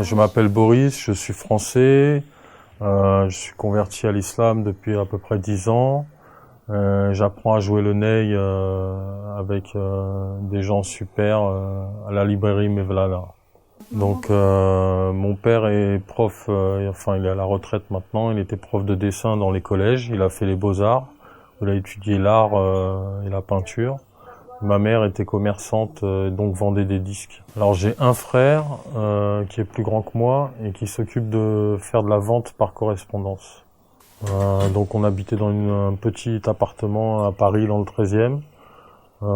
Je m'appelle Boris, je suis français, je suis converti à l'islam depuis à peu près 10 ans. J'apprends à jouer le ney avec des gens super à la librairie Mevlana. Donc mon père est prof, enfin il est à la retraite maintenant, il était prof de dessin dans les collèges, il a fait les beaux-arts, il a étudié l'art et la peinture. Ma mère était commerçante, donc vendait des disques. Alors j'ai un frère qui est plus grand que moi et qui s'occupe de faire de la vente par correspondance. Donc on habitait dans un petit appartement à Paris dans le 13e, où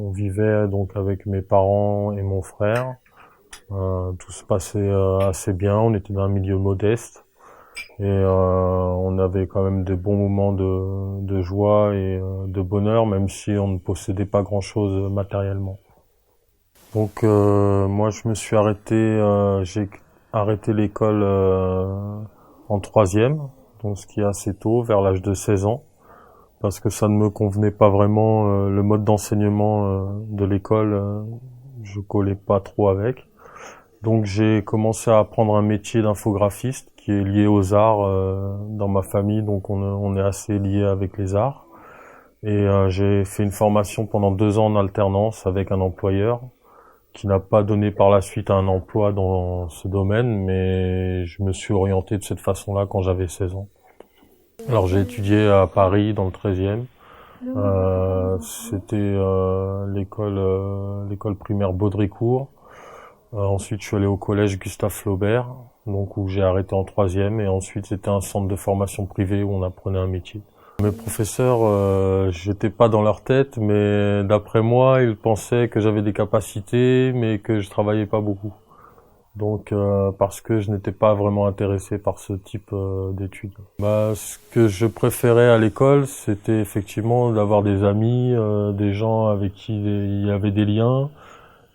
on vivait donc avec mes parents et mon frère. Tout se passait assez bien, on était dans un milieu modeste. Et on avait quand même des bons moments de joie et de bonheur, même si on ne possédait pas grand-chose matériellement. Donc moi je me suis arrêté, j'ai arrêté l'école en troisième, donc ce qui est assez tôt, vers l'âge de 16 ans, parce que ça ne me convenait pas vraiment, le mode d'enseignement de l'école, je collais pas trop avec. Donc j'ai commencé à apprendre un métier d'infographiste qui est lié aux arts dans ma famille, donc on est assez lié avec les arts. Et j'ai fait une formation pendant 2 ans en alternance avec un employeur qui n'a pas donné par la suite un emploi dans ce domaine, mais je me suis orienté de cette façon-là quand j'avais 16 ans. Alors j'ai étudié à Paris dans le 13e. C'était l'école primaire Baudricourt. Ensuite, je suis allé au collège Gustave Flaubert, donc où j'ai arrêté en troisième, et ensuite c'était un centre de formation privé où on apprenait un métier. Mes professeurs, j'étais pas dans leur tête, mais d'après moi, ils pensaient que j'avais des capacités, mais que je travaillais pas beaucoup. Donc, parce que je n'étais pas vraiment intéressé par ce type d'études. Ce que je préférais à l'école, c'était effectivement d'avoir des amis, des gens avec qui il y avait des liens.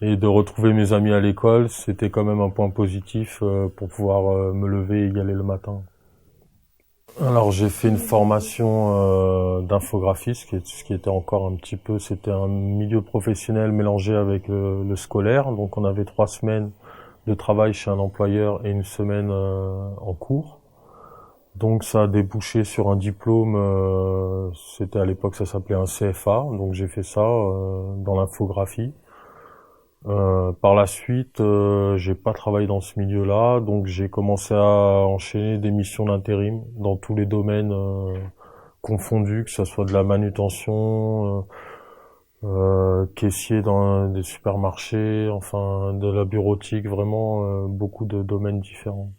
Et de retrouver mes amis à l'école, c'était quand même un point positif pour pouvoir me lever et y aller le matin. Alors j'ai fait une formation d'infographiste, ce qui était encore un petit peu, c'était un milieu professionnel mélangé avec le scolaire. Donc on avait 3 semaines de travail chez un employeur et une semaine en cours. Donc ça a débouché sur un diplôme, c'était à l'époque ça s'appelait un CFA, donc j'ai fait ça dans l'infographie. Par la suite, j'ai pas travaillé dans ce milieu-là, donc j'ai commencé à enchaîner des missions d'intérim dans tous les domaines confondus, que ce soit de la manutention, caissier dans des supermarchés, enfin de la bureautique, vraiment beaucoup de domaines différents.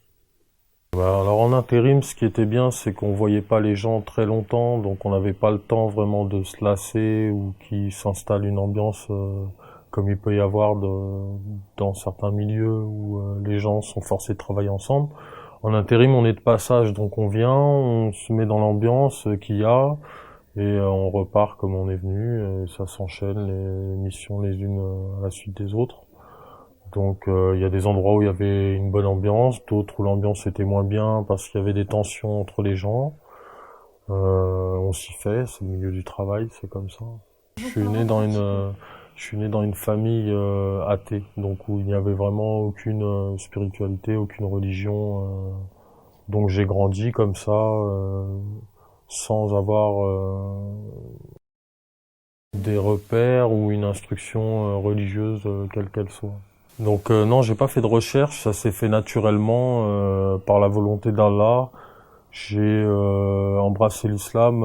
Alors en intérim, ce qui était bien, c'est qu'on voyait pas les gens très longtemps, donc on n'avait pas le temps vraiment de se lasser ou qu'il s'installe une ambiance comme il peut y avoir dans certains milieux où les gens sont forcés de travailler ensemble. En intérim, on est de passage, donc on vient, on se met dans l'ambiance qu'il y a et on repart comme on est venu. Et ça s'enchaîne les missions les unes à la suite des autres. Donc il y a des endroits où il y avait une bonne ambiance, d'autres où l'ambiance était moins bien parce qu'il y avait des tensions entre les gens. On s'y fait, c'est le milieu du travail, c'est comme ça. Je suis né dans une famille athée, donc où il n'y avait vraiment aucune spiritualité, aucune religion. Donc j'ai grandi comme ça, sans avoir des repères ou une instruction religieuse quelle qu'elle soit. Donc non, j'ai pas fait de recherche, ça s'est fait naturellement par la volonté d'Allah. J'ai embrassé l'islam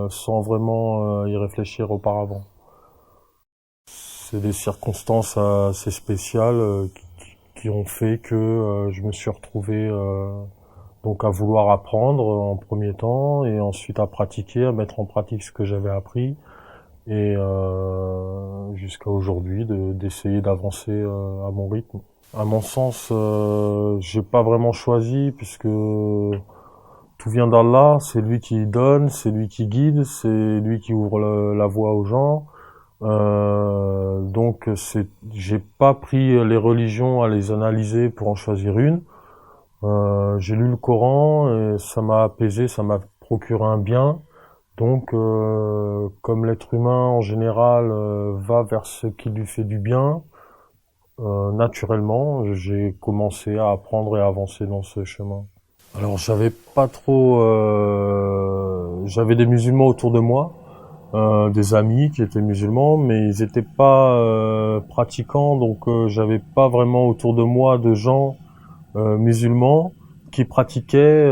sans vraiment y réfléchir auparavant. C'est des circonstances assez spéciales qui ont fait que je me suis retrouvé donc à vouloir apprendre en premier temps et ensuite à pratiquer, à mettre en pratique ce que j'avais appris et jusqu'à aujourd'hui d'essayer d'avancer à mon rythme. À mon sens, j'ai pas vraiment choisi puisque tout vient d'Allah, c'est lui qui donne, c'est lui qui guide, c'est lui qui ouvre la voie aux gens. Donc j'ai pas pris les religions à les analyser pour en choisir une. J'ai lu le Coran et ça m'a apaisé, ça m'a procuré un bien. Donc comme l'être humain en général va vers ce qui lui fait du bien, Naturellement, j'ai commencé à apprendre et à avancer dans ce chemin. Alors j'avais pas trop, j'avais des musulmans autour de moi, des amis qui étaient musulmans, mais ils étaient pas pratiquants, donc j'avais pas vraiment autour de moi de gens musulmans qui pratiquaient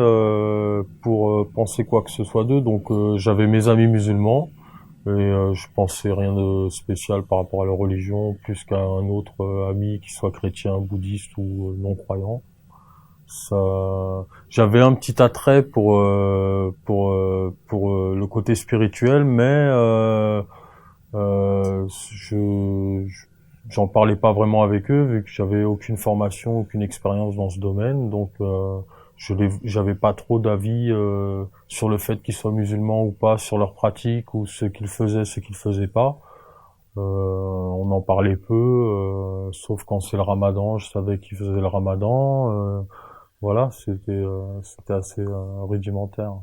pour penser quoi que ce soit d'eux. Donc j'avais mes amis musulmans et je pensais rien de spécial par rapport à leur religion, plus qu'à un autre ami qui soit chrétien, bouddhiste ou non croyant. Ça, j'avais un petit attrait pour le côté spirituel, mais j'en parlais pas vraiment avec eux vu que j'avais aucune formation, aucune expérience dans ce domaine, donc j'avais pas trop d'avis sur le fait qu'ils soient musulmans ou pas, sur leurs pratiques ou ce qu'ils faisaient, ce qu'ils faisaient pas. On en parlait peu, sauf quand c'est le Ramadan, je savais qu'ils faisaient le Ramadan. Voilà, c'était assez rudimentaire.